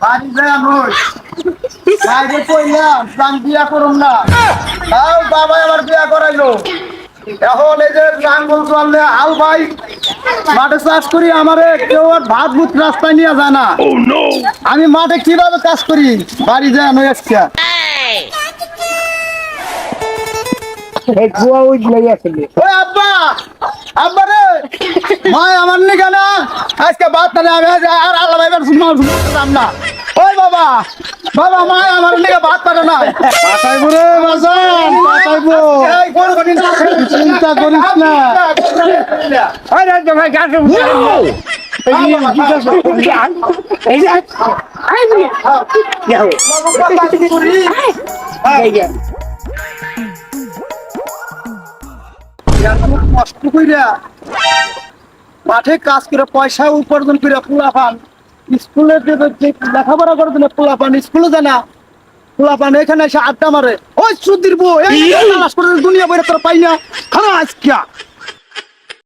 বাড়ি যায় নই বাইরে কইলাম প্রাণ বিয়া করুম না তাও বাবা আমার বিয়া করাইলো এখন এই যে লাঙ্গল চললে আল ভাই মাঠে চাষ করি আমারে কেউ আর ভাত ভুত রাস্তায় নিয়ে যায় না আমি মাঠে কিভাবে কাজ করি বাড়ি যায় নই আজকে এই কুয়া ওই লেগে আছে ওই আব্বা আব্বা রে ভাই আমার নিকে না আজকে ভাত না আমি আর আল্লাহ ভাইবার শুনলাম না ওই বাবা বাবা মা আমার নিকে ভাত পারে না পাঠাইবো রে বাজান পাঠাইবো চিন্তা করিস না আরে ভাই গাছ এই যে আই যাও কষ্ট কইরা মাঠে কাজ করে পয়সা উপার্জন করে পোলাপান স্কুলে লেখাপড়া করে দিলে পোলাপান স্কুলে যায় না পোলাপান এখানে এসে আড্ডা মারে ওই সুদির বউ দুনিয়া বইরা তোর পাই না খারাপ আজকে